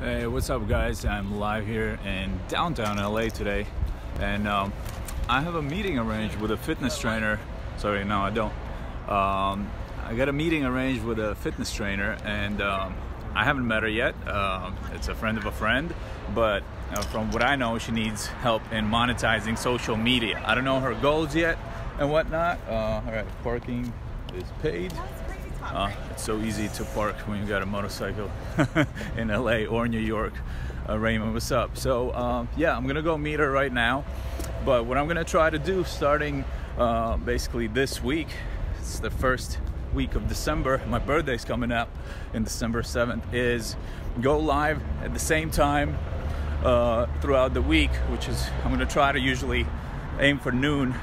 Hey, what's up guys? I'm live here in downtown LA today, and I have a meeting arranged with a fitness trainer. Sorry, no I don't. I got a meeting arranged with a fitness trainer, and I haven't met her yet. It's a friend of a friend, but from what I know, she needs help in monetizing social media. I don't know her goals yet and whatnot. Alright, parking is paid. It's so easy to park when you got a motorcycle in LA or New York. Raymond, what's up? So yeah, I'm gonna go meet her right now, but what I'm gonna try to do starting basically this week, it's the first week of December, my birthday's coming up in December 7th, is go live at the same time throughout the week, which is I'm gonna try to usually aim for noon,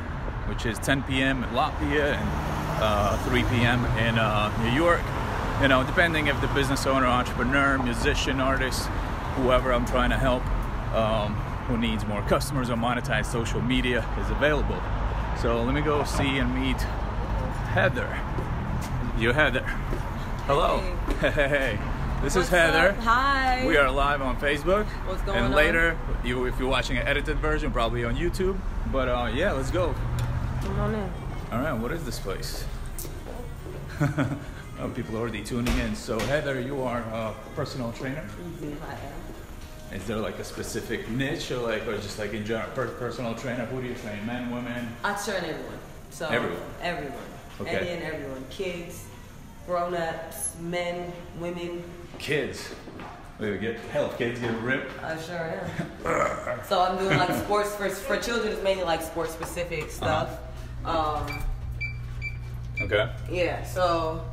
which is 10 p.m. in Latvia and 3 p.m. in New York. You know, depending if the business owner, entrepreneur, musician, artist, whoever I'm trying to help, who needs more customers or monetize social media is available. So let me go see and meet Heather. You Heather. Hello. Hey. This is Heather. Up? Hi. We are live on Facebook. What's going on? And later, if you're watching an edited version, probably on YouTube. But yeah, let's go. Come on in. All right, what is this place? Oh, people are already tuning in. So Heather, you are a personal trainer? Mm-hmm, I am. Is there like a specific niche, or just like in general, personal trainer? Who do you train? Men, women? I train everyone. So everyone? Everyone. Okay. Any and everyone. Kids, grown-ups, men, women. Kids? Wait, kids get ripped? I sure am. So I'm doing like sports, for children it's mainly like sports specific stuff. Okay. Yeah, so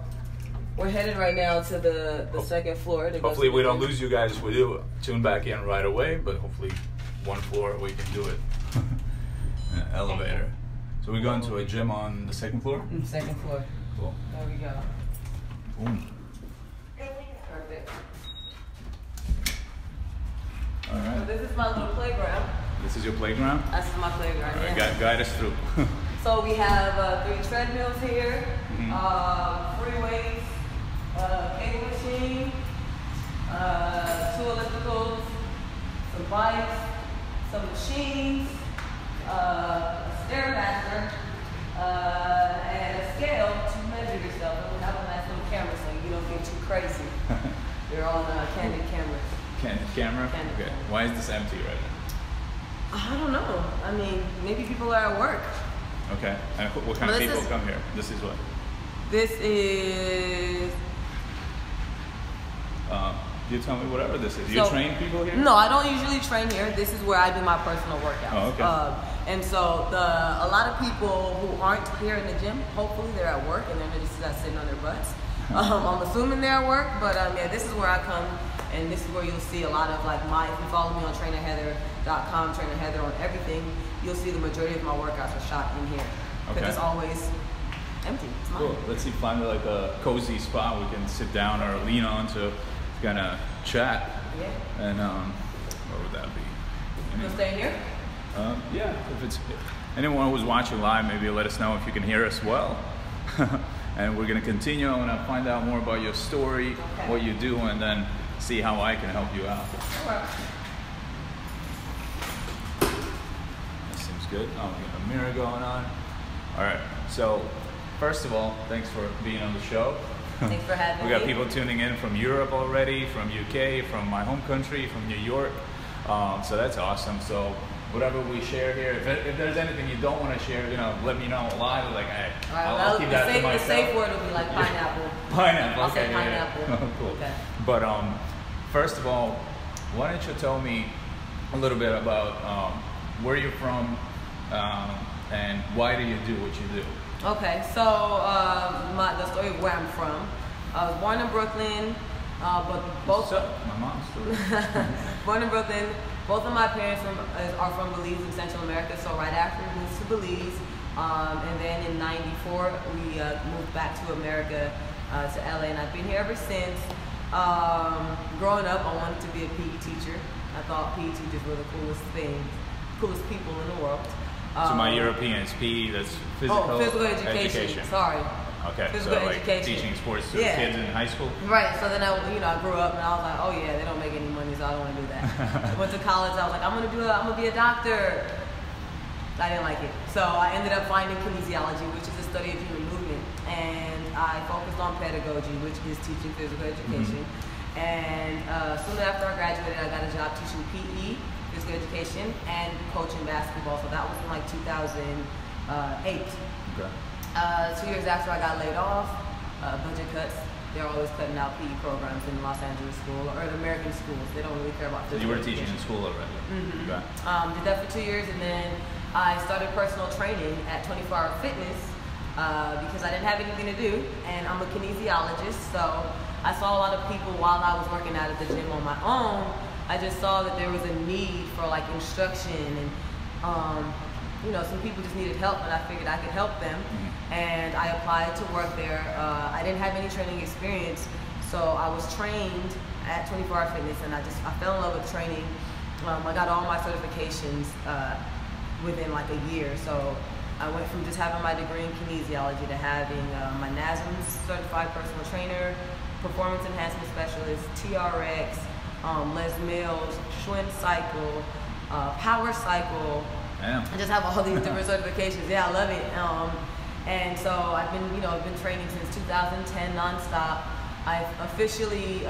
we're headed right now to the second floor. Hopefully we don't lose you guys if we do tune back in right away, but hopefully one floor we can do it. Elevator. So we're going to a gym on the second floor? Second floor. Cool. There we go. Boom. Perfect. All right. So this is my little playground. This is your playground? This is my playground, All right, yeah. guide us through. So we have 3 treadmills here, free weights, cable machine, 2 ellipticals, some bikes, some machines, a Stairmaster, and a scale to measure yourself. And we have a nice little camera so you don't get too crazy. They're on candid cameras. Candid camera? Candid Okay. camera. Why is this empty right now? I don't know. I mean, maybe people are at work. Okay. And what kind of people come here? This is what? This is... you tell me whatever this is. Do you train people here? No, I don't usually train here. This is where I do my personal workouts. Oh, okay. And so a lot of people who aren't here in the gym, hopefully they're at work and they're just sitting on their butts. I'm assuming they're at work, but yeah, this is where I come, and this is where you'll see a lot of like if you follow me on trainerheather.com, Trainer Heather on everything, you'll see the majority of my workouts are shot in here. Because it's always empty. It's mine. Cool. Let's see, find like a cozy spot we can sit down or lean on to kind of chat. Yeah. And what would that be? You'll stay here? Yeah. If anyone who's watching live, maybe let us know if you can hear us well. And we're gonna continue. I want to find out more about your story, what you do, and then see how I can help you out. Okay. That seems good. Oh, we got a mirror going on. All right. So, first of all, thanks for being on the show. Thanks for having me. We got people tuning in from Europe already, from UK, from my home country, from New York. So that's awesome. So whatever we share here, if there's anything you don't want to share, let me know live. Like, hey, I'll keep that to myself. The safe word will be like pineapple. Pineapple. I'll Okay. say pineapple. Yeah. Cool. Okay. But first of all, why don't you tell me a little bit about where you're from and why do you do what you do? Okay, so the story of where I'm from. I was born in Brooklyn, but both. What's up? My mom's story. Born in Brooklyn. Both of my parents are from Belize in Central America. So right after we moved to Belize, and then in '94 we moved back to America, to LA, and I've been here ever since. Growing up, I wanted to be a PE teacher. I thought PE teachers were the coolest people in the world. So my European is PE, that's physical education. Sorry. Okay, physical so like education. teaching sports to kids in high school? Right, so then I grew up and I was like, oh yeah, they don't make any money, so I don't want to do that. I went to college, I was like, I'm going to be a doctor. I didn't like it. So I ended up finding kinesiology, which is the study of human movement. And I focused on pedagogy, which is teaching physical education. And soon after I graduated, I got a job teaching PE, physical education, and coaching basketball. So that was in like 2008. Okay. 2 years after I got laid off, budget cuts. They're always cutting out PE programs in Los Angeles school or the American schools. They don't really care about So physical you were education. teaching in school already? Okay. Did that for 2 years, and then I started personal training at 24 Hour Fitness because I didn't have anything to do, and I'm a kinesiologist, so I saw a lot of people while I was working out at the gym on my own. I just saw that there was a need for like instruction, and some people just needed help, and I figured I could help them. And I applied to work there. I didn't have any training experience, so I was trained at 24 Hour Fitness, and I fell in love with training. I got all my certifications within like a year. So I went from just having my degree in kinesiology to having my NASM certified personal trainer, performance enhancement specialist, TRX, Les Mills, Schwinn cycle, power cycle. Damn. I just have all these different certifications. Yeah, I love it. And so I've been training since 2010 nonstop. I officially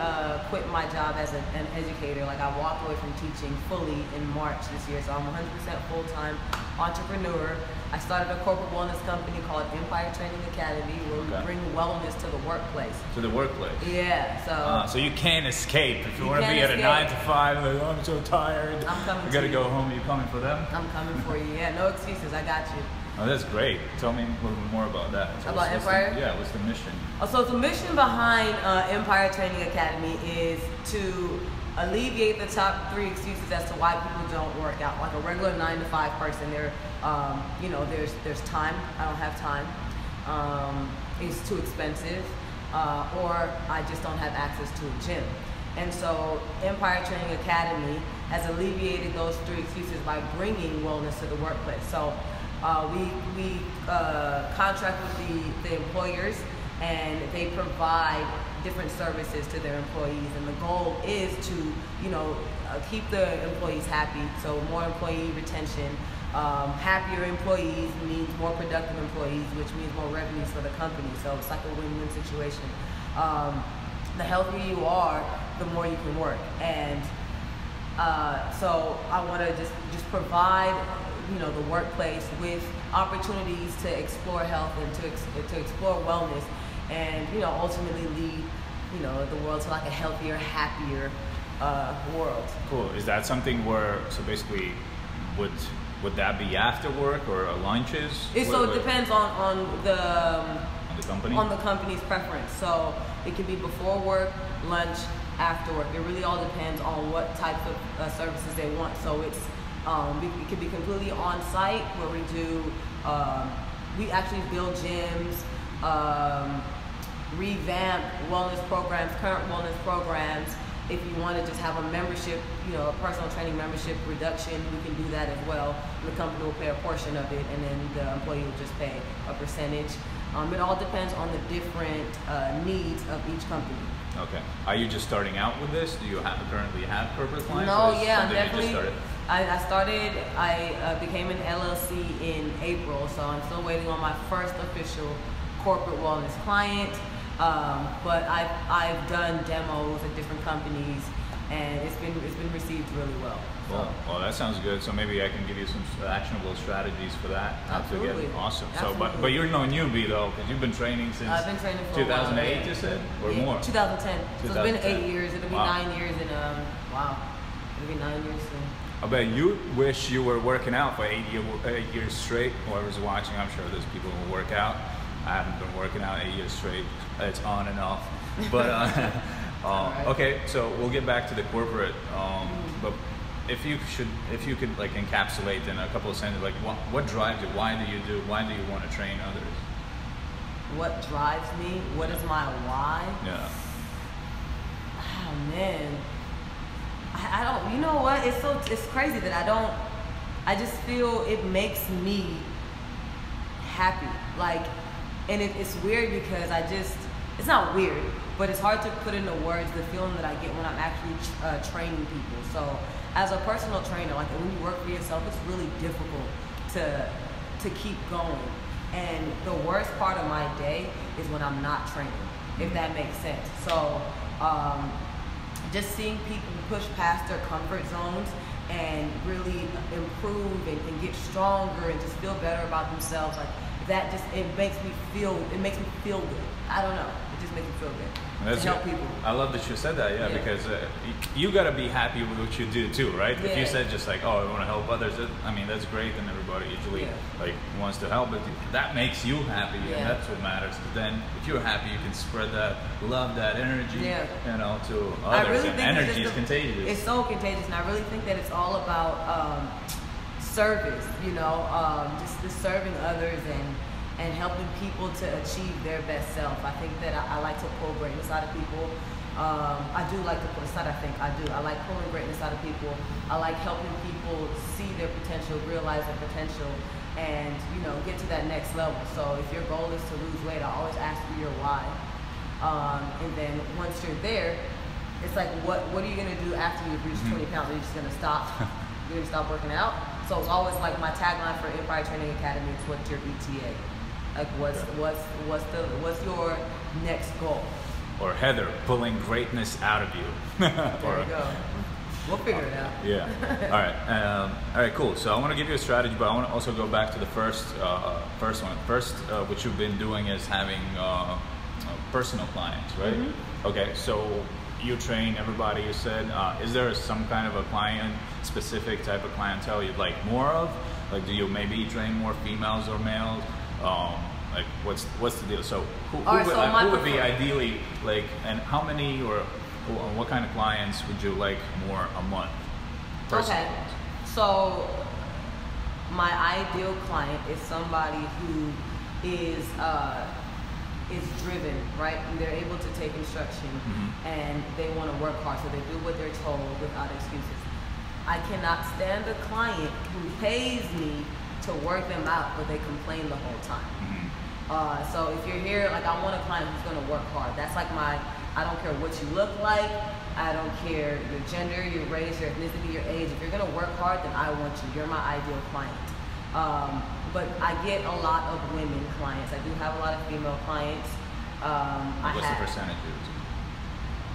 quit my job as an educator. Like, I walked away from teaching fully in March this year. So I'm 100% full-time entrepreneur. I started a corporate wellness company called Empire Training Academy, where we bring wellness to the workplace. To the workplace? Yeah. So you can't escape. If you want to be at a 9 to 5, like, oh, I'm so tired. I'm coming. You got to go home. Are you coming for them? I'm coming for you. Yeah, no excuses. I got you. Oh, that's great. Tell me a little bit more about that. So about Empire? What's the mission? So the mission behind Empire Training Academy is to alleviate the top 3 excuses as to why people don't work out. Like a regular 9 to 5 person, there's time. I don't have time. It's too expensive, or I just don't have access to a gym. And so Empire Training Academy has alleviated those 3 excuses by bringing wellness to the workplace. So we contract with the employers, and they provide different services to their employees, and the goal is to keep the employees happy. So more employee retention. Happier employees means more productive employees, which means more revenues for the company. So it's like a win-win situation. The healthier you are, the more you can work. And so I want to just provide the workplace with opportunities to explore health and to explore wellness, and ultimately lead the world to like a healthier, happier world. Cool. Is that something where, so basically, would that be after work or lunches? It depends on the company? On the company's preference. So it can be before work, lunch, after work. It really all depends on what type of services they want. So it could be completely on site, where we do we actually build gyms, revamp wellness programs, current wellness programs. If you want to just have a membership, a personal training membership reduction, we can do that as well. The company will pay a portion of it, and then the employee will just pay a percentage. It all depends on the different needs of each company. Okay. Are you just starting out with this? Do you currently have corporate clients? No, yeah, definitely. I became an LLC in April, so I'm still waiting on my first official corporate wellness client. But I've done demos at different companies, and it's been received really well. Well, that sounds good. So maybe I can give you some actionable strategies for that. Absolutely. Awesome. Absolutely. So, but you're no newbie though, because you've been training since. I've been training for 2008, a while, you said, or yeah, more. 2010. So it's been 8 years. It'll be Wow. 9 years in it'll be 9 years soon. I bet you wish you were working out for 8 years straight. Whoever's watching, I'm sure there's people who work out. I haven't been working out 8 years straight. It's on and off. But Right. okay, so we'll get back to the corporate. But if you could like encapsulate in a couple of sentences, like what drives you? Why do you want to train others? What drives me? What is my why? Yeah. Oh man, I don't. You know what? It's crazy that I just feel it makes me happy. Like, and it's weird because it's not weird. but it's hard to put into words the feeling that I get when I'm actually training people. So as a personal trainer, like when you work for yourself, it's really difficult to keep going. And the worst part of my day is when I'm not training, if that makes sense. So just seeing people push past their comfort zones and really improve and get stronger and just feel better about themselves, like that just, it makes me feel good. I don't know, it just makes me feel good. That's to help people. I love that you said that, yeah. Because you got to be happy with what you do too, right? Yeah. If you said just like, oh, I want to help others, I mean, that's great, and everybody usually like wants to help, but that makes you happy, and that's what matters. But then if you're happy, you can spread that love, that energy, you know, to others, and energy is contagious. It's so contagious, and I really think that it's all about service, you know, just serving others and helping people to achieve their best self. I think that I like to pull greatness out of people. I do like to pull, it's not I think, I do. I like pulling greatness out of people. I like helping people see their potential, realize their potential, and, you know, get to that next level. So if your goal is to lose weight, I always ask you your why. And then once you're there, it's like, what are you gonna do after you've reached 20 pounds? Are you just gonna stop? You're gonna stop working out? So it's always like my tagline for Empire Training Academy is, what's your ETA? Like what's your next goal? Or Heather, pulling greatness out of you. There you go. We'll figure it out. Yeah. All right. Cool. So I want to give you a strategy, but I want to also go back to the first one. First, what you've been doing is having personal clients, right? Okay. So you train everybody. You said, is there some kind of a client-specific type of clientele you'd like more of? Like, do you maybe train more females or males? Like what's the deal? So who would be ideally, like, and how many or what kind of clients would you like more a month? Okay, so my ideal client is somebody who is driven, right? And they're able to take instruction and they want to work hard, so they do what they're told without excuses. I cannot stand a client who pays me to work them out, but they complain the whole time. So if you're here, like, I want a client who's going to work hard. That's like I don't care what you look like, I don't care your gender, your race, your ethnicity, your age. If you're going to work hard, then I want you. You're my ideal client. But I get a lot of women clients. I do have a lot of female clients. What's the percentage?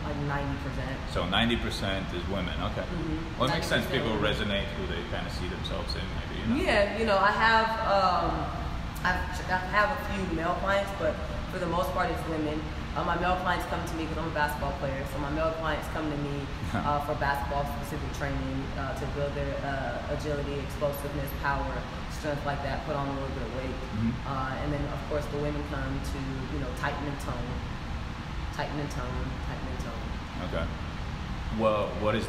Like 90%. So 90% is women. Okay. Well, it makes sense. People resonate who they kind of see themselves in, maybe. You know? Yeah, you know, I have a few male clients, but for the most part, it's women. My male clients come to me because I'm a basketball player, so my male clients come to me for basketball-specific training to build their agility, explosiveness, power, strength, like that. Put on a little bit of weight, and then of course the women come to, you know, tighten and tone. Okay. Well, is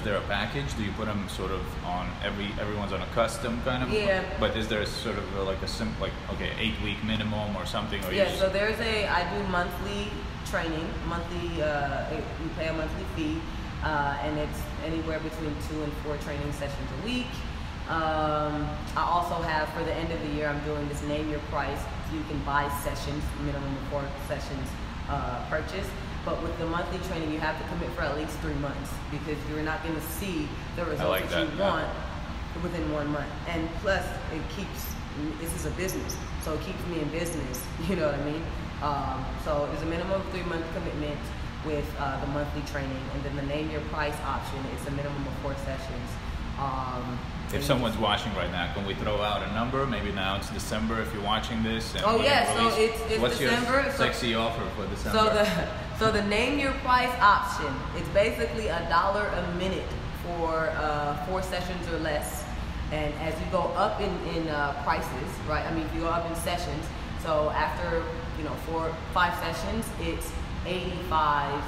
there a package? Do you put them sort of on everyone's on a custom kind of? Yeah. But is there sort of like a 8-week minimum or something? Or So I do monthly training, you pay a monthly fee, and it's anywhere between 2 and 4 training sessions a week. I also have, for the end of the year, I'm doing this name your price, so you can buy sessions, minimum of 4 sessions purchase. But with the monthly training, you have to commit for at least 3 months, because you're not going to see the results that you want within 1 month. And plus, this is a business, so it keeps me in business, you know what I mean? So there's a minimum of 3-month commitment with the monthly training, and then the name your price option, it's a minimum of 4 sessions. If someone's watching right now, can we throw out a number? Maybe now it's December if you're watching this. And so it's what's December. Your sexy offer for December? So the name your price option, it's basically $1 a minute for 4 sessions or less. And as you go up in prices, right? I mean, if you go up in sessions, so after 5 sessions, it's 85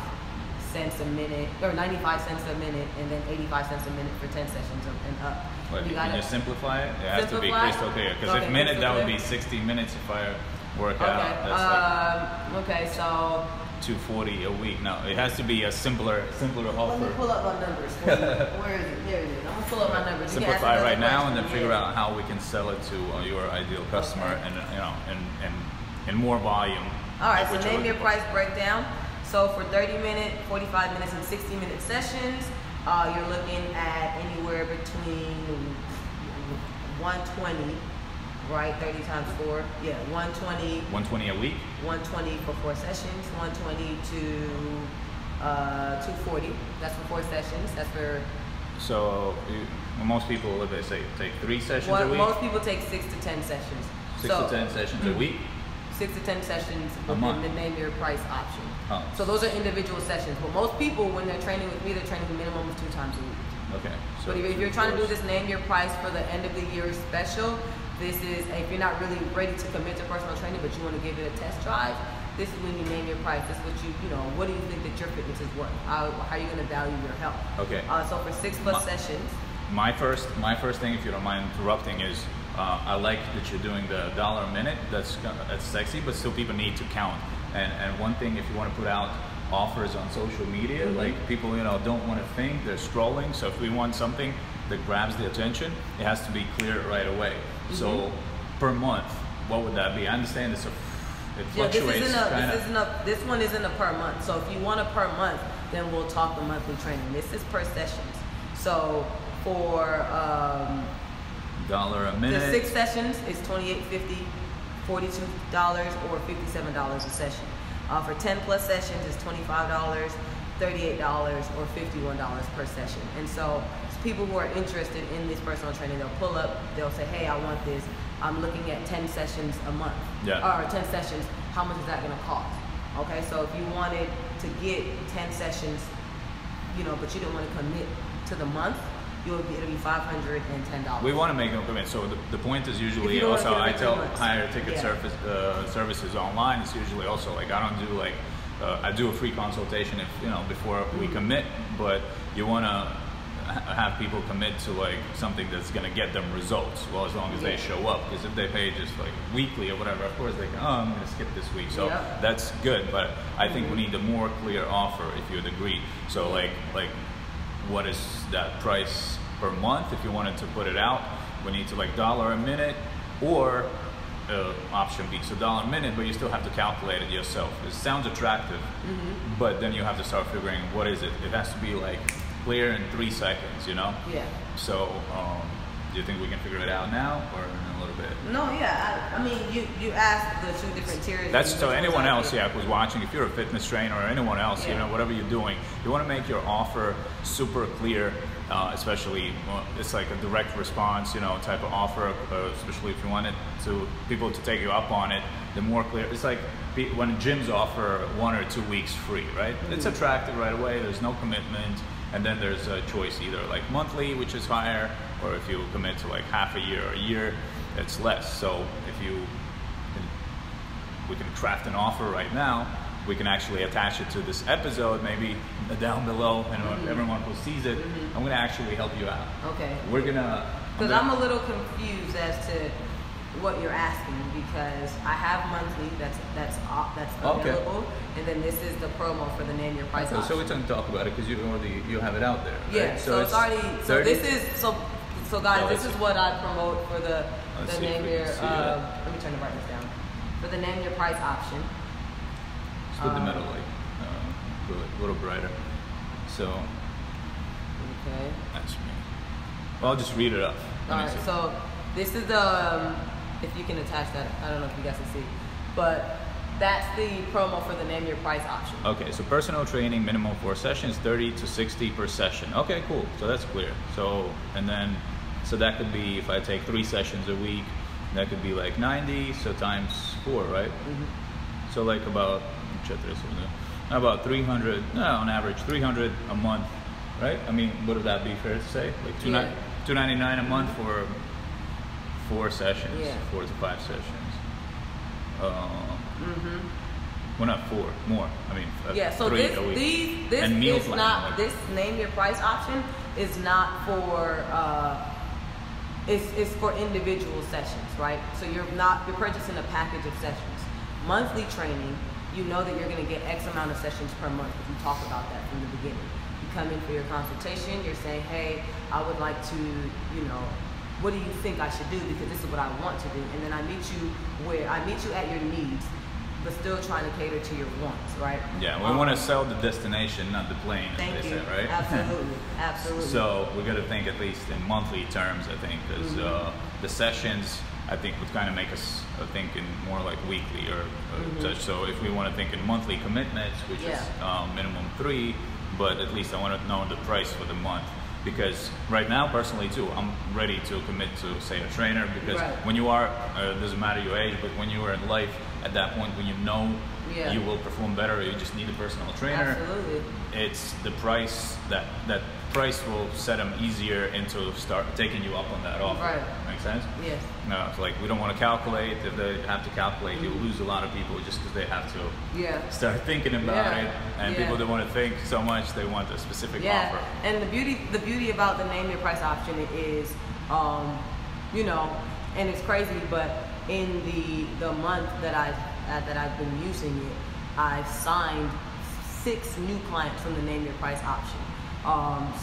cents a minute, or 95 cents a minute, and then 85 cents a minute for 10 sessions and up. What, can you simplify it? It has to be crystal clear. Because if minute, that would be 60 minutes if I work out. That's okay, so $240 a week. No, it has to be a simpler offer. Let me pull up my numbers for you. Where is it? There it is. I'm gonna pull up my numbers. Simplify right now, and then figure out how we can sell it to your ideal customer, and in more volume. All right. So name your price breakdown. So for 30-minute, 45 minutes, and 60-minute sessions, you're looking at anywhere between 120, right? 30 times 4, yeah, 120. 120 a week? 120 for 4 sessions, 120 to 240. That's for 4 sessions. That's for. So most people, what they say, take 3 sessions a week? Most people take 6 to 10 sessions. 6 to 10 sessions a week? 6 to 10 sessions a month. The name your price option. Oh. So those are individual sessions. But most people, when they're training with me, they're training a minimum of 2 times a week. Okay. So but if you're trying to do this name your price for the end of the year special, this is, if you're not really ready to commit to personal training, but you want to give it a test drive, this is when you name your price. This is what what do you think that your fitness is worth? How are you going to value your health? Okay. So for 6+ sessions. My first thing, if you don't mind interrupting, is I like that you're doing the $1 a minute. That's sexy, but still people need to count. And one thing, if you want to put out offers on social media, like people don't want to think, they're scrolling. So if we want something that grabs the attention, it has to be clear right away. So per month, what would that be? I understand it fluctuates. This one isn't a per month. So if you want a per month, then we'll talk the monthly training. This is per sessions. So for $1 a minute, the 6 sessions is $28.50, $42 or $57 a session. For 10+ sessions is $25, $38 or $51 per session. And so people who are interested in this personal training, they'll pull up, they'll say, hey, I want this. I'm looking at 10 sessions a month. Or 10 sessions, how much is that going to cost? Okay, so if you wanted to get 10 sessions, but you didn't want to commit to the month, it'll be $510. We want to make no commitment. So the point is usually also, I tell higher ticket services online. It's usually also like, I don't do like, I do a free consultation before we commit, but you want to have people commit to like something that's going to get them results, well, as long as they show up. Because if they pay just like weekly or whatever, of course they can, I'm going to skip this week. So that's good, but I think we need a more clear offer, if you'd agree. So like what is that price per month? If you wanted to put it out, we need to like $1 a minute or option B. So $1 a minute, but you still have to calculate it yourself. It sounds attractive, but then you have to start figuring what is it. It has to be like clear in 3 seconds, Yeah. So do you think we can figure it out now or in a little bit? No, yeah. I mean, you asked the 2 different tiers. That's so anyone else, who's watching, if you're a fitness trainer or anyone else, whatever you're doing, you want to make your offer super clear, especially it's like a direct response, type of offer, especially if you wanted people to take you up on it. The more clear, it's like when gyms offer 1 or 2 weeks free, right? It's attractive right away. There's no commitment. And then there's a choice, either like monthly, which is higher, or if you commit to like half a year or a year, it's less. So if we can craft an offer right now, we can actually attach it to this episode, maybe down below, and everyone who sees it, I'm going to actually help you out. Okay. We're going to... Because I'm a little confused as to what you're asking, because I have monthly that's available, and then this is the promo for the name your price option. So we can talk about it because you have it out there, right? Yeah. So it's already. So this is so guys. This is what I promote for the name your. Let me turn the brightness down. For the name your price option. Split the middle, like a little brighter. So. Okay. That's me. Well, I'll just read it up. All right. So this is the. If you can attach that, I don't know if you guys can see, but that's the promo for the name your price option. Okay, so personal training, minimum 4 sessions, 30 to 60 per session. Okay, cool. So that's clear. So that could be, if I take 3 sessions a week, that could be like 90. So times 4, right? So like about 300. No, on average 300 a month, right? I mean, would that be fair to say? Like $299 a month for 4 sessions, 4 to 5 sessions. Well, not 4, more. I mean, so 3 a week. This and meal is plan, not this name your price option is not for it's for individual sessions, right? So you're purchasing a package of sessions. Monthly training, you know that you're going to get X amount of sessions per month. If you talk about that from the beginning, you come in for your consultation. You're saying, hey, I would like to, what do you think I should do? Because this is what I want to do. And then I meet you at your needs. but still trying to cater to your wants, right? Yeah, we want to sell the destination, not the plane, as Thank they you. say, right? Absolutely, absolutely. So we got to think at least in monthly terms, I think, because the sessions, I think, would kind of make us think in more like weekly or such. So if we want to think in monthly commitments, which is minimum 3, but at least I want to know the price for the month. Because right now, personally too, I'm ready to commit to, say, a trainer, because when you are, doesn't matter your age, but when you are in life, at that point when you know you will perform better, you just need a personal trainer. Absolutely. It's the price, that price will set them easier into start taking you up on that offer. Right. Make sense? Yes. No, it's like we don't want to calculate. If they have to calculate, you'll lose a lot of people just because they have to start thinking about it. And people don't want to think so much. They want a specific offer. And the beauty about the name your price option is, you know, and it's crazy, but in the month that I've been using it, I've signed 6 new clients from the name your price option.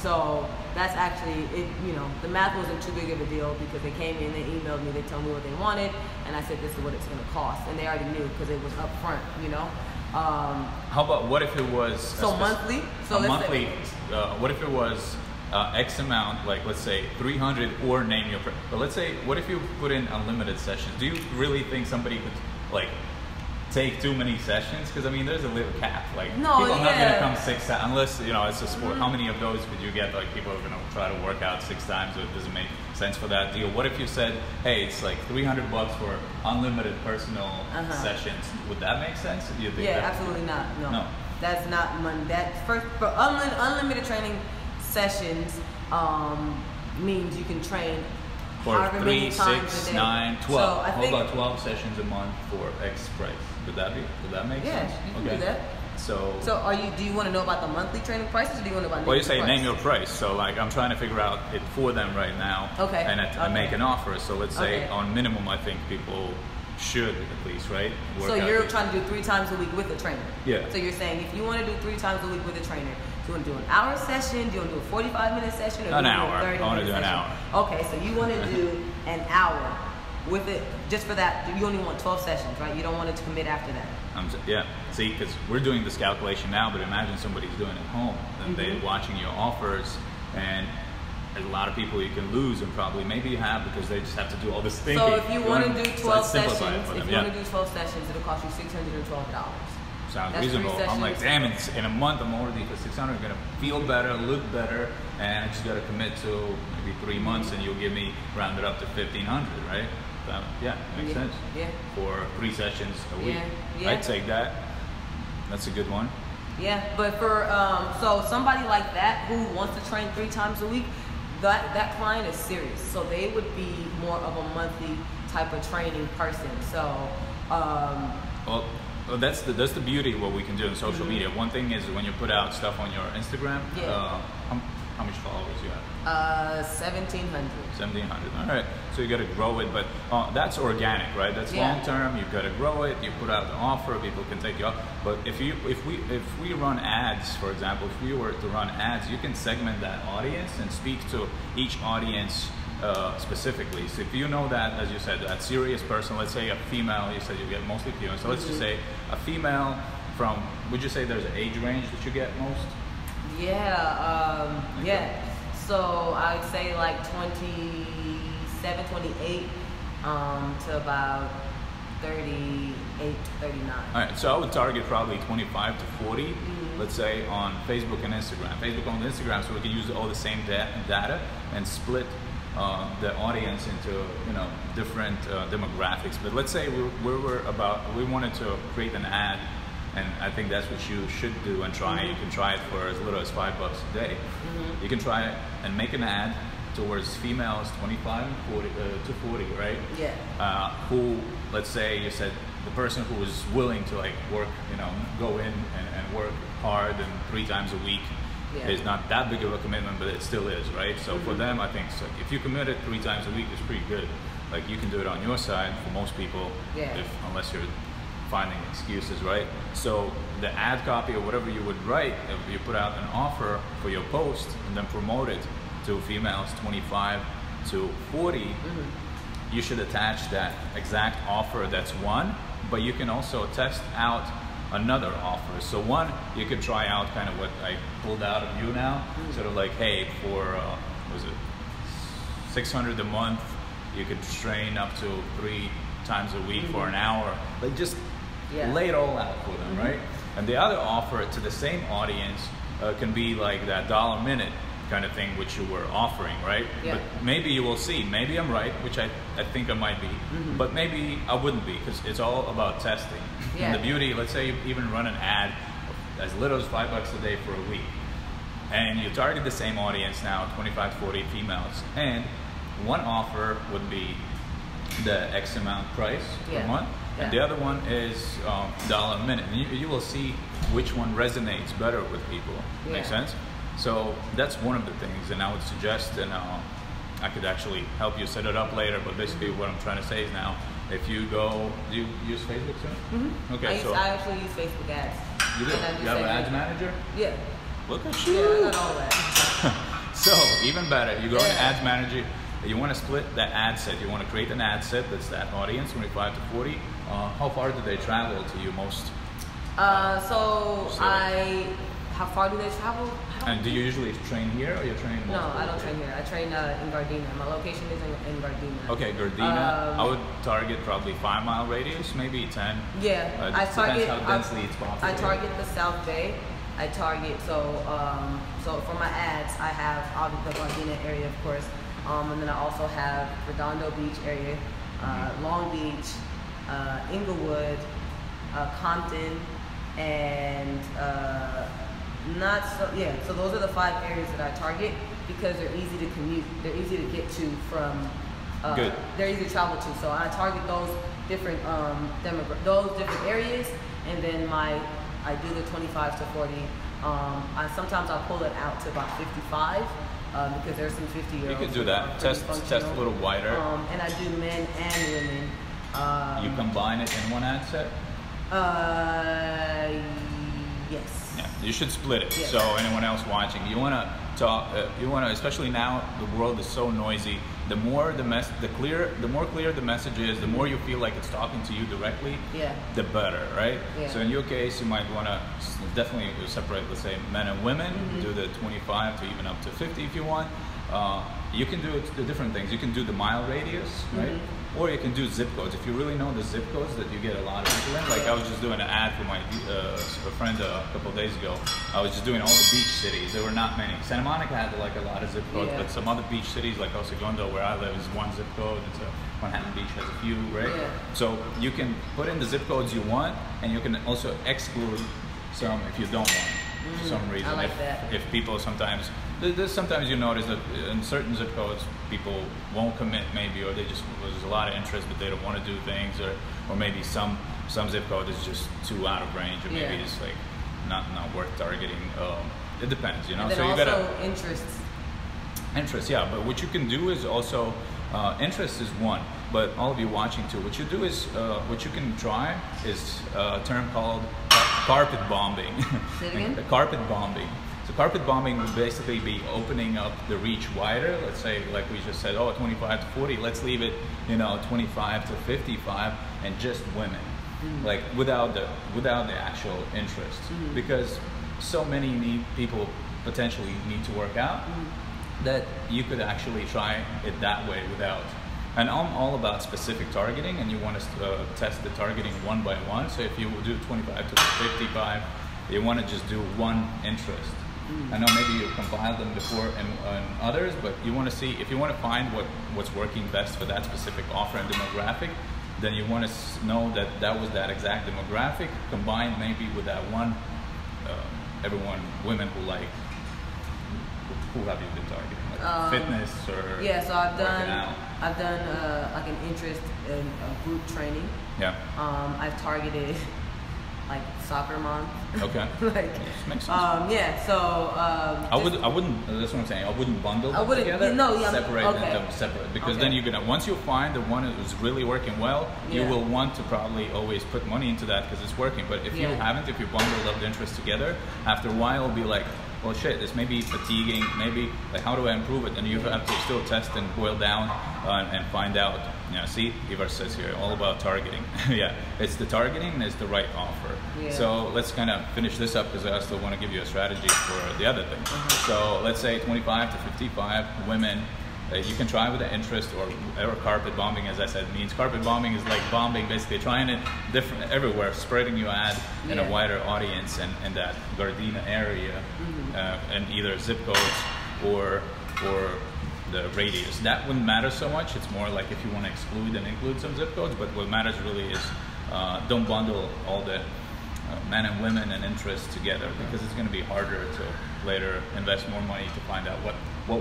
So that's actually it. You know, the math wasn't too big of a deal because they came in, they emailed me, they told me what they wanted, and I said this is what it's going to cost, and they already knew because it was upfront. You know. How about what if it was monthly? So monthly. What if it was X amount, like let's say 300 or name your price? But let's say, what if you put in unlimited sessions? Do you really think somebody could like take too many sessions? Because I mean, there's a little cap. Like people are not going to come 6 times unless, you know, it's a sport. How many of those would you get? Like people are going to try to work out 6 times, so it doesn't make sense for that deal. What if you said, hey, it's like $300 for unlimited personal sessions? Would that make sense? Do you think absolutely not. No, that's not money. That for unlimited training sessions means you can train for however 3, many times 6, a day. 9, 12. So How about 12 sessions a month for X price? Would that make sense? Yeah, you can do that. So do you want to know about the monthly training prices, or do you want to know about well, you say name your price. So like I'm trying to figure out it for them right now. Okay. And I make an offer. So let's say on minimum, I think people should at least, right? So you're trying to do 3 times a week with a trainer. Yeah. So you're saying if you want to do 3 times a week with a trainer, do you want to do an hour session? Do you want to do a 45-minute session? Or an do hour. I want to do an hour. Okay, so you want to do an hour with it just for that. You only want 12 sessions, right? You don't want to commit after that. Yeah. See, because we're doing this calculation now, but imagine somebody's doing it at home and they're watching your offers, and there's a lot of people you can lose, and probably maybe you have because they just have to do all this thinking. So if you want to do 12 sessions, it'll cost you $612. Sounds That's reasonable. 3 I'm like, sessions. damn, in a month I'm already for 600. I'm gonna feel better, look better, and I just gotta commit to maybe 3 months, and you'll give me rounded up to 1,500, right? Makes sense. Yeah. For 3 sessions a week, Yeah. I'd take that. That's a good one. Yeah, but for so somebody like that who wants to train 3 times a week, that client is serious. So they would be more of a monthly type of training person. So well, that's the beauty of what we can do in social media. One thing is when you put out stuff on your Instagram. How much followers you have? 1,700. 1,700. All right. So you got to grow it, but that's organic, right? That's long term. You've got to grow it. You put out the offer, people can take you up. But if we run ads, for example, if we were to run ads, you can segment that audience and speak to each audience specifically. So if you know that, as you said, that serious person, let's say a female, you said you get mostly female. So let's just say a female from, would you say there's an age range that you get most? Yeah. So I would say like 27, 28 to about 38, 39. All right, so I would target probably 25 to 40, let's say, on Facebook and Instagram. Facebook and Instagram, so we can use all the same data and split the audience into, you know, different demographics. But let's say we wanted to create an ad, and I think that's what you should do and try. You can try it for as little as $5 a day. You can try it and make an ad towards females 25 to 40, right? Yeah. Who, let's say you said the person who is willing to like work, you know, go in and work hard and 3 times a week is not that big of a commitment, but it still is, right? So for them, I think it's like if you commit it 3 times a week, it's pretty good. Like you can do it on your side for most people, unless you're finding excuses, right? So the ad copy or whatever you would write, if you put out an offer for your post and then promote it to females 25 to 40, you should attach that exact offer that's won but you can also test out another offer. So one, you could try out kind of what I pulled out of you now, sort of like, hey, for was it $600 a month, you could train up to 3 times a week for an hour. Like just lay it all out for them, right? And the other offer to the same audience can be like that $1 a minute kind of thing which you were offering, right? Yeah. But maybe you will see, maybe I'm right, which I think I might be, but maybe I wouldn't be, because it's all about testing. Yeah. And the beauty, let's say you even run an ad as little as $5 a day for a week, and you target the same audience now, 25 to 40 females, and one offer would be the X amount price per month, and the other one is $1 a minute. And you will see which one resonates better with people. Make sense? So that's one of the things, and I would suggest, and I could actually help you set it up later, but basically what I'm trying to say is now, if you go, do you use Facebook soon? Okay, I actually use Facebook ads. You do? You have an ads manager? Yeah. Look at you. Yeah, I got all that. So, even better, you go in ads manager, you want to split that ad set, you want to create an ad set that's that audience, 25 to 40. How far do they travel to you most? How far do they travel? And do you usually train here, or you train? No, I don't train here. I train in Gardena. My location is in Gardena. Okay, Gardena. I would target probably 5-mile radius, maybe 10. Yeah, I target. Depends how densely it's populated. I target the South Bay. I target so for my ads, I have obviously the Gardena area, of course, and then I also have Redondo Beach area, Long Beach, Inglewood, Compton, and so those are the 5 areas that I target, because they're easy to commute, they're easy to get to from, they're easy to travel to. So I target those different those different areas, and then I do the 25 to 40. Sometimes I'll pull it out to about 55, because there's some 50-year-olds. You could do that. Test a little wider. And I do men and women. You combine it in one ad set? Yes. Yeah, you should split it. Yes. So anyone else watching, you want to talk. You want to, especially now, the world is so noisy. The more the more clear the message is, the more you feel like it's talking to you directly. The better, right? Yeah. So in your case, you might want to definitely separate, let's say, men and women. Do the 25 to even up to 50 if you want. You can do the different things. You can do the mile radius, right? Or you can do zip codes. If you really know the zip codes that you get a lot of people in. Like I was just doing an ad for my a friend a couple of days ago. I was just doing all the beach cities. There were not many. Santa Monica had like a lot of zip codes, but some other beach cities like El Segundo, where I live, is one zip code. It's Manhattan Beach has a few, right? So you can put in the zip codes you want, and you can also exclude some if you don't want. For some reason, I like that. If people sometimes you notice that in certain zip codes people won't commit, maybe, or there's a lot of interest but they don't want to do things, or maybe some zip code is just too out of range, or maybe it's like not worth targeting. It depends, you know. And then so you also gotta interests. Yeah, but what you can do is also interest is one, but all of you watching too, what you do is what you can try is a term called carpet bombing. Say it again? Carpet bombing. So carpet bombing would basically be opening up the reach wider. Let's say, like we just said, 25 to 40. Let's leave it, 25 to 55, and just women, like without the actual interest, because so many people potentially need to work out that you could actually try it that way without. And I'm all about specific targeting, and you want to test the targeting one by one. So if you do 25 to 55, you want to just do one interest. I know maybe you compiled them before and others, but you want to see, if you want to find what's working best for that specific offer and demographic, then you want to know that was that exact demographic combined maybe with that one, women who like, who have you been targeting? Like fitness or so I've done like an interest in group training. Yeah. I've targeted like soccer moms. Okay. Like makes sense. I wouldn't. That's what I'm saying. I wouldn't bundle them together. Separate them separate, because then you're gonna, once you find the one who's really working well, you will want to probably always put money into that because it's working. But if you haven't, if you bundled up the interests together, after a while it'll be like, well, shit, this may be fatiguing, maybe, like, how do I improve it? And you have to still test and boil down and find out. See, Ivar says here, all about targeting. Yeah, it's the targeting and it's the right offer. Yeah. So let's kind of finish this up because I still want to give you a strategy for the other thing. So let's say 25 to 55 women. You can try with the interest or carpet bombing, as I said, means carpet bombing is like bombing, basically trying it different everywhere, spreading your ad in a wider audience and in that Gardena area, and either zip codes or the radius. That wouldn't matter so much. It's more like if you want to exclude and include some zip codes, but what matters really is don't bundle all the men and women and interests together, because it's going to be harder to later invest more money to find out what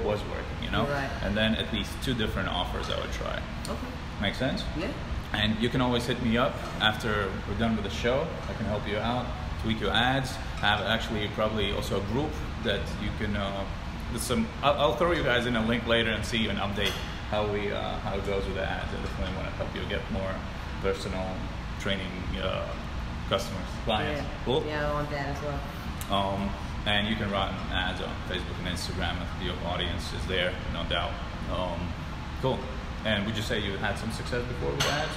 was working, Right. And then at least 2 different offers I would try. Okay. Make sense? Yeah. And you can always hit me up after we're done with the show. I can help you out, tweak your ads. I have actually probably also a group that you can, I'll throw you guys in a link later and see an update how it goes with the ads. I definitely want to help you get more personal training customers, clients. Yeah. Cool? Yeah, I want that as well. And you can run ads on Facebook and Instagram if your audience is there, no doubt. Cool. And would you say you had some success before with ads?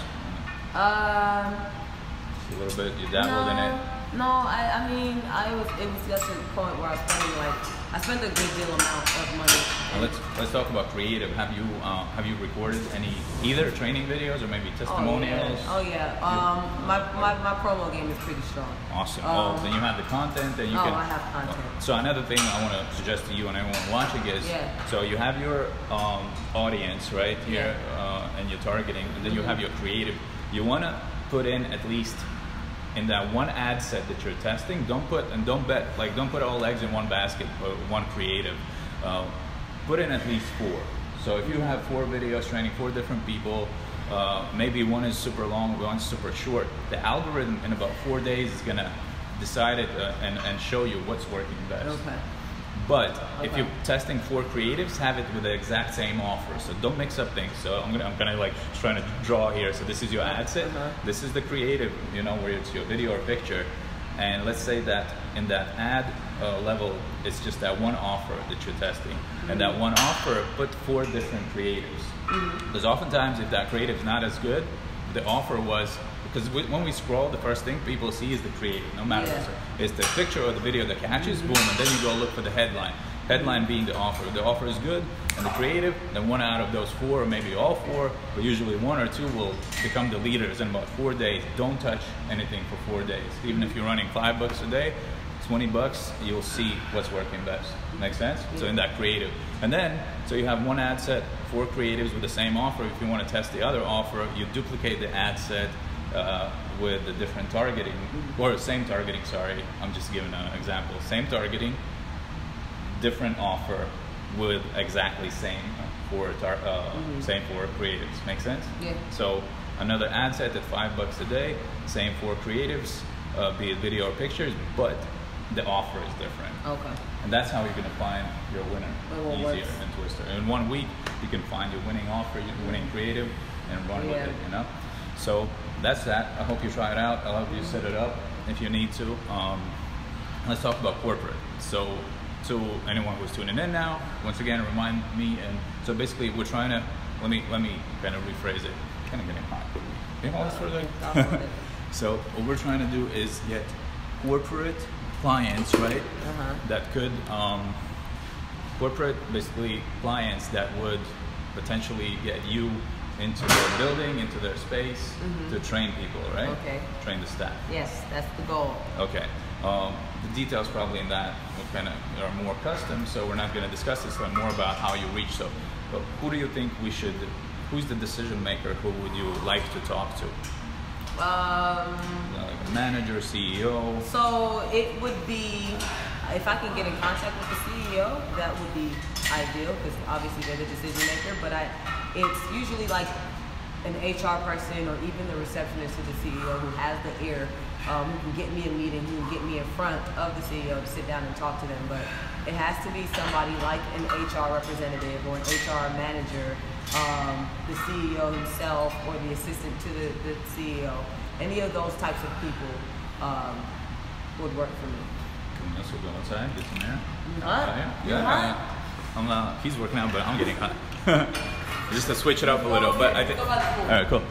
Just a little bit. You dabbled in it. No, I mean, it was just a point where I spent a good deal amount of money. Let's talk about creative. Have you recorded any either training videos or maybe testimonials? Oh yeah. My promo game is pretty strong. Awesome. Then you have the content that you can. I have content. So another thing I want to suggest to you and everyone watching is, so you have your audience right here, and you're targeting, and then you have your creative. You want to put in at least, in that one ad set that you're testing, don't put all eggs in one basket or one creative. Put in at least 4. So if you have 4 videos training 4 different people, maybe one is super long, one's super short, the algorithm in about 4 days is gonna decide it and show you what's working best. Okay. But if you're testing 4 creatives, have it with the exact same offer. So don't mix up things. So I'm gonna like trying to draw here. So this is your ad set. This is the creative, where it's your video or picture. And let's say that in that ad level, it's just that one offer that you're testing. And that one offer, put 4 different creatives. Because oftentimes, if that creative is not as good, the offer was, because when we scroll, the first thing people see is the creative, no matter what. It's the picture or the video that catches, boom, and then you go look for the headline. Headline being the offer. If the offer is good and the creative, then 1 out of those 4, or maybe all 4, but usually 1 or 2 will become the leaders in about 4 days. Don't touch anything for 4 days. Even if you're running $5 a day, $20, you'll see what's working best. Make sense? So in that creative. And then, so you have one ad set, 4 creatives with the same offer. If you want to test the other offer, you duplicate the ad set with the different targeting, or same targeting, sorry, I'm just giving an example. Same targeting, different offer with exactly same same 4 creatives. Make sense? Yeah. So another ad set at $5 a day, same 4 creatives, be it video or pictures, but the offer is different. Okay. And that's how you're going to find your winner easier than Twister. In 1 week, you can find your winning offer, your winning creative, and run with it, So that's that. I hope you try it out. I'll help you set it up if you need to. Let's talk about corporate. So to anyone who's tuning in now, once again, remind me. And so basically, we're trying to, let me kind of rephrase it. Kind of getting hot. Can you hold this for a second? So what we're trying to do is get corporate clients, right? That could, corporate, basically clients that would potentially get you into their building, into their space, to train people, right? Okay. Train the staff. Yes, that's the goal. Okay. The details probably in that are more custom, so we're not going to discuss this, but more about how you reach. So, who do you think who's the decision maker? Who would you like to talk to? Like a manager, CEO? So it would be, if I can get in contact with the CEO, that would be ideal, because obviously they're the decision maker, but it's usually like an HR person or even the receptionist to the CEO who has the ear, who can get me a meeting, who can get me in front of the CEO to sit down and talk to them. But it has to be somebody like an HR representative or an HR manager, the CEO himself or the assistant to the CEO. Any of those types of people would work for me. Someone else will go outside, get some air. Hot? Yeah. Hot? He's working out, but I'm getting hot. Just to switch it up a little, but I think. All right, cool.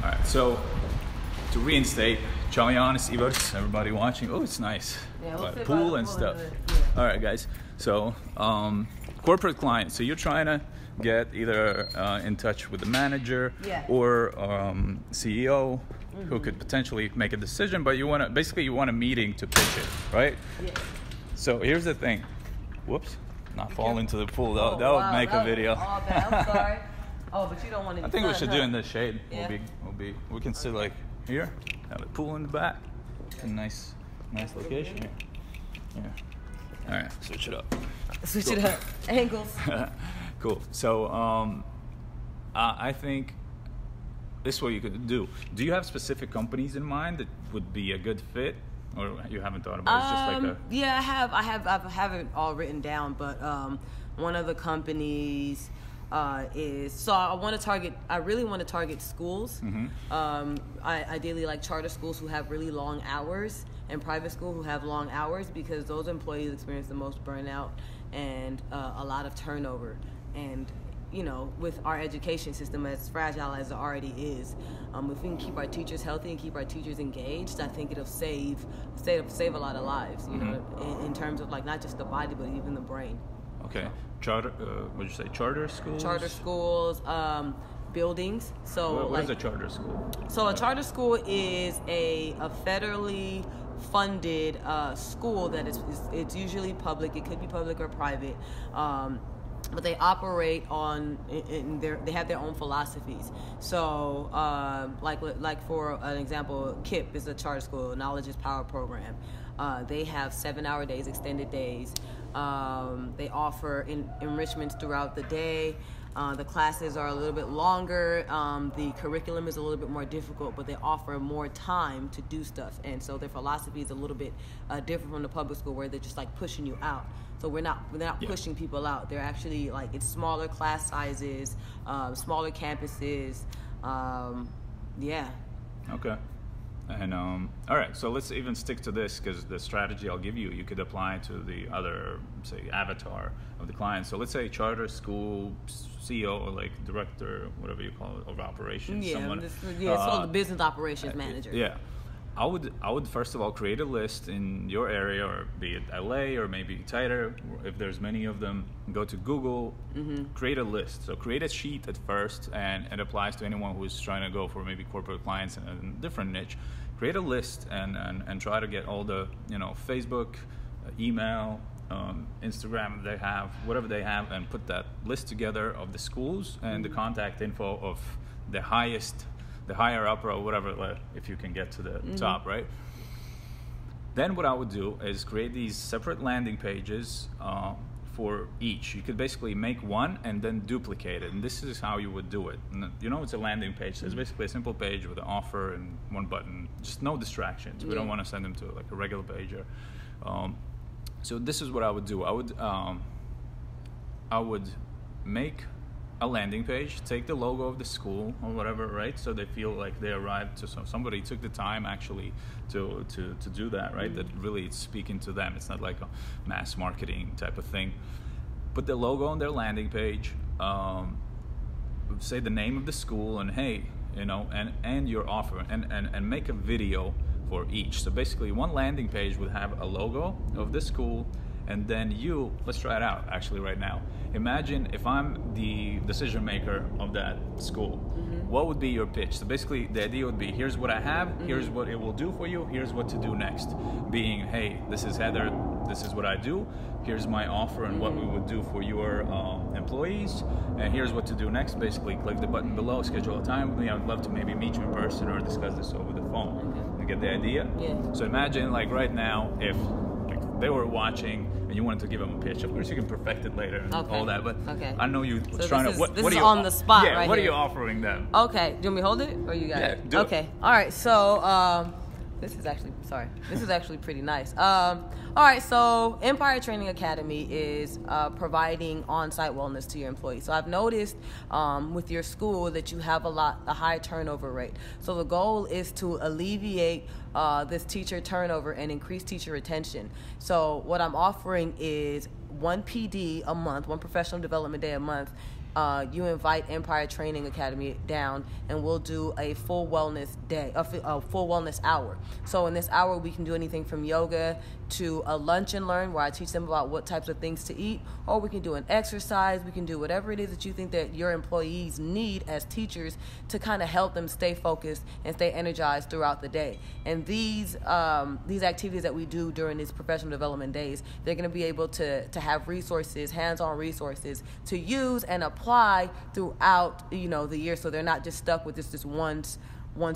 All right, so to reinstate, Chaoyanis, Ivars, everybody watching. Oh, it's nice. Yeah, we'll sit pool by the and pool stuff. yeah. All right, guys. So, corporate clients. So you're trying to get either in touch with the manager Yeah. or CEO who could potentially make a decision, but you want a meeting to pitch it, right? Yeah. So here's the thing. Whoops, not fall into the pool. That, Oh, that would wow, make that a video. was all bad. I'm sorry. Oh, but you don't want to. I think we should do in the shade. Yeah. We can sit like here, have a pool in the back. A nice location here. Yeah. All right, switch it up. Switch it up. Angles. Cool. So I think this is what you could do. Do you have specific companies in mind that would be a good fit, or you haven't thought about it? It's just like a... Yeah, I have it all written down, but one of the companies is, so I really want to target schools. I ideally like charter schools who have really long hours and private school who have long hours, because those employees experience the most burnout and a lot of turnover. And you know, with our education system as fragile as it already is, if we can keep our teachers healthy and keep our teachers engaged, I think it'll save a lot of lives. You know, in terms of like not just the body but even the brain. Okay. Charter. What'd you say? Charter schools. Charter schools, buildings. So what is a charter school? So a charter school is a federally funded school that it's usually public. It could be public or private. But they operate on they have their own philosophies. So like for an example, KIPP is a charter school, Knowledge is Power program. They have 7-hour days, extended days. They offer enrichments throughout the day. The classes are a little bit longer. The curriculum is a little bit more difficult, but they offer more time to do stuff. And so their philosophy is a little bit different from the public school, where they're just like pushing you out. So they're not pushing people out. They're actually like, it's smaller class sizes, smaller campuses. Yeah. Okay. And all right, so let's even stick to this, because the strategy I'll give you could apply to the other, say, avatar of the client. So let's say charter school CEO or like director, whatever you call it, of operations. Yeah, someone, so the business operations manager. Yeah. I would first of all create a list in your area, or be it LA or maybe tighter, if there's many of them. Go to Google, create a list. So create a sheet at first, and it applies to anyone who's trying to go for maybe corporate clients in a different niche. Create a list and try to get all the, you know, Facebook, email, Instagram they have, whatever they have, and put that list together of the schools and the contact info of the higher up or whatever, if you can get to the top, right? Then what I would do is create these separate landing pages for each. You could basically make one and then duplicate it, and this is how you would do it. And, you know, it's a landing page, so it's basically a simple page with an offer and one button, just no distractions. We don't want to send them to like a regular page. So this is what I would do. I would make a landing page, take the logo of the school or whatever, right? So they feel like they arrived to somebody took the time actually to do that, right? That really it's speaking to them. It's not like a mass marketing type of thing. Put the logo on their landing page, say the name of the school, and hey, you know, and your offer, and make a video for each. So basically one landing page would have a logo of the school, and then let's try it out actually right now. Imagine if I'm the decision maker of that school, what would be your pitch? So basically the idea would be, here's what I have, here's what it will do for you, here's what to do next. Being, hey, this is Heather, this is what I do, here's my offer and what we would do for your employees, and here's what to do next. Basically click the button below, schedule a time with me. I would love to maybe meet you in person or discuss this over the phone. You get the idea? Yeah. So imagine like right now, if they were watching and you wanted to give them a pitch, of course you can perfect it later and all that, but I know you so trying this to what is are you on the spot, what here. are you offering them? Okay, do you want me to hold it or you got it? Do okay. All right, so This is actually pretty nice. All right, so Empire Training Academy is providing on-site wellness to your employees. So I've noticed with your school that you have a high turnover rate. So the goal is to alleviate this teacher turnover and increase teacher retention. So what I'm offering is one PD a month, one professional development day a month. You invite Empire Training Academy down, and we'll do a full wellness day, a full wellness hour. So in this hour, we can do anything from yoga to a lunch and learn, where I teach them about what types of things to eat, or we can do an exercise. We can do whatever it is that you think that your employees need as teachers to kind of help them stay focused and stay energized throughout the day. And these activities that we do during these professional development days, they're going to be able to have resources, hands-on resources to use and apply throughout the year, so they're not just stuck with this once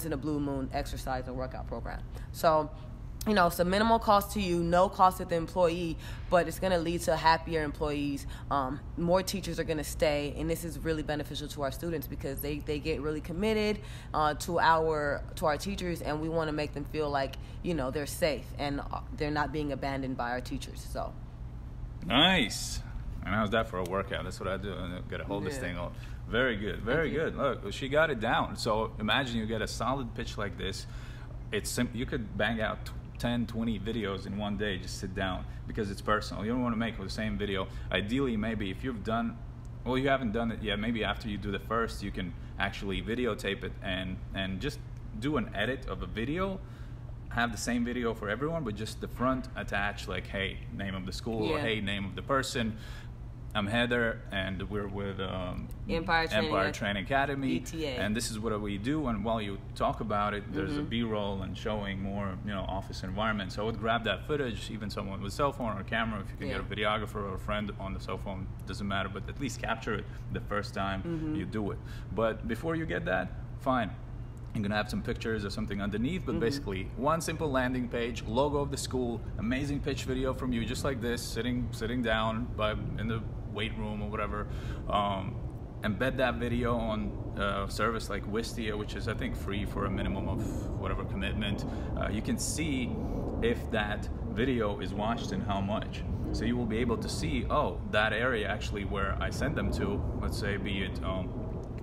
in a blue moon exercise and workout program. So it's a minimal cost to you, no cost to the employee, but it's going to lead to happier employees. More teachers are going to stay, and this is really beneficial to our students because they get really committed to our teachers, and we want to make them feel like they're safe and they're not being abandoned by our teachers. So nice. And how's that for a workout? That's what I do. I gotta hold this thing on. Very good, very good. Look, she got it down. So imagine you get a solid pitch like this. It's simple. You could bang out 10, 20 videos in one day. Just sit down because it's personal. You don't want to make the same video. Ideally, maybe if you've done, well, you haven't done it yet. Maybe after you do the first, you can actually videotape it and just do an edit of a video. Have the same video for everyone, but just the front attach like, hey, name of the school, or hey, name of the person. I'm Heather, and we're with Empire Training Academy, ETA. And this is what we do. And while you talk about it, there's a B-roll and showing more, office environment. So I would grab that footage, even someone with cell phone or camera. If you can get a videographer or a friend on the cell phone, doesn't matter. But at least capture it the first time you do it. But before you get that, fine. You're gonna have some pictures or something underneath, but basically one simple landing page, logo of the school, amazing pitch video from you, just like this, sitting down in the weight room or whatever. Embed that video on a service like Wistia, which is I think free for a minimum of whatever commitment. You can see if that video is watched and how much. So you will be able to see, oh, that area actually where I sent them to, let's say be it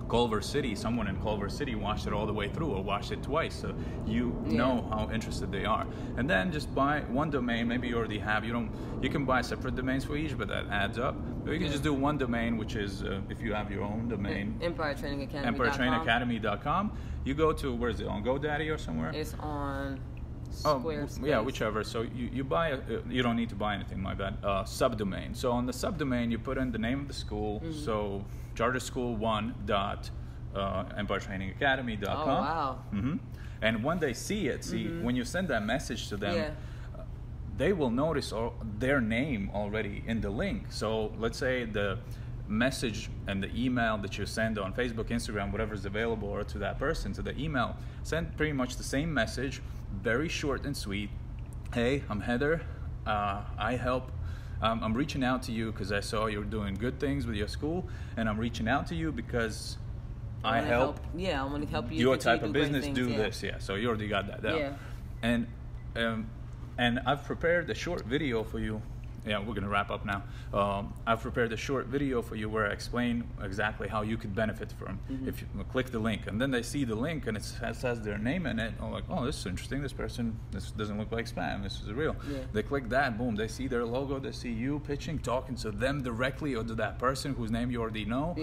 Culver City, someone in Culver City watched it all the way through or watched it twice, so you know how interested they are. And then just buy one domain. Maybe you already have, you can buy separate domains for each, but that adds up. Or you can just do one domain, which is if you have your own domain, EmpireTrainingAcademy.com. You go to, where is it, on GoDaddy or somewhere? It's on Squarespace. Yeah, whichever. So you buy you don't need to buy anything, my bad. Subdomain. So on the subdomain, you put in the name of the school. So charterschool1.EmpireTrainingAcademy.com. Oh, wow. And when they see it, when you send that message to them, they will notice their name already in the link. So let's say the message and the email that you send on Facebook, Instagram, whatever is available, or to that person, to the email, send pretty much the same message, very short and sweet. Hey, I'm Heather. I help. I'm reaching out to you because I saw you're doing good things with your school, and I'm reaching out to you because I help. I want to help you. Your type of business do this. Yeah. So you already got that down. Yeah. And I've prepared a short video for you. Yeah, we're gonna wrap up now. I've prepared a short video for you where I explain exactly how you could benefit from if you click the link, and then they see the link and it has their name in it. I'm like, oh, this is interesting. This doesn't look like spam. This is real. They click that, boom. They see their logo. They see you pitching, talking to them directly or to that person whose name you already know.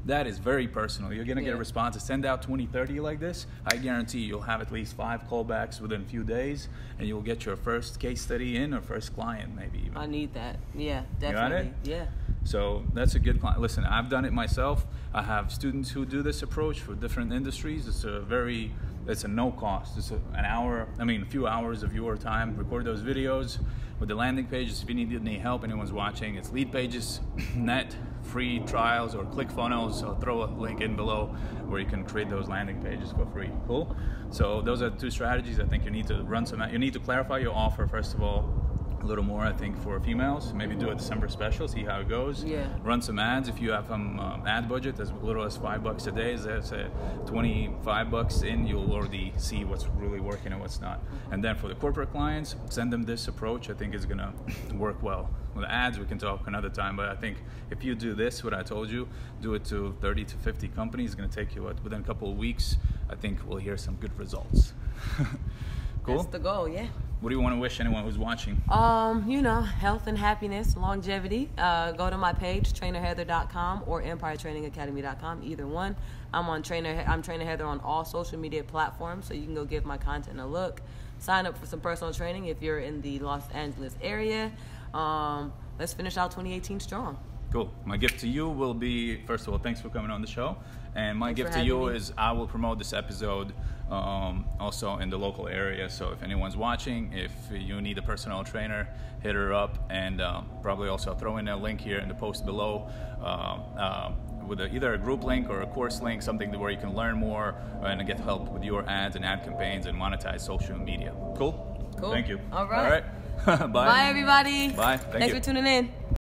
That is very personal. You're gonna get a response. To send out 20, 30 like this, I guarantee you'll have at least 5 callbacks within a few days, and you'll get your first case study in or first client maybe even. I need that. Yeah, definitely. You got it? Yeah. So that's a good client. Listen, I've done it myself. I have students who do this approach for different industries. It's a no cost. It's a few hours of your time. Record those videos with the landing pages. If you need any help, anyone's watching, it's Lead Pages, net, free trials, or ClickFunnels. I'll throw a link in below where you can create those landing pages for free. Cool? So those are 2 strategies. I think you need to run some. You need to clarify your offer first of all. a little more, I think, for females. Maybe do a December special, see how it goes. Yeah. Run some ads. If you have some ad budget as little as $5 a day, that's $25 in, you'll already see what's really working and what's not. And then for the corporate clients, send them this approach. I think is gonna work well. With ads, we can talk another time, but I think if you do this, what I told you, do it to 30 to 50 companies, it's gonna take you within a couple of weeks. I think we'll hear some good results. Cool? That's the goal, yeah. What do you want to wish anyone who's watching? You know, health and happiness, longevity. Go to my page, trainerheather.com or empiretrainingacademy.com, either one. I'm Trainer Heather on all social media platforms, so you can go give my content a look. Sign up for some personal training if you're in the Los Angeles area. Let's finish out 2018 strong. Cool. My gift to you will be, first of all, thanks for coming on the show. And my gift to you is I will promote this episode also in the local area. So if anyone's watching, if you need a personal trainer, hit her up. And probably also throw in a link here in the post below with either a group link or a course link, something where you can learn more and get help with your ads and ad campaigns and monetize social media. Cool? Cool. Thank you. All right. Bye. Bye, everybody. Bye. Thanks for tuning in.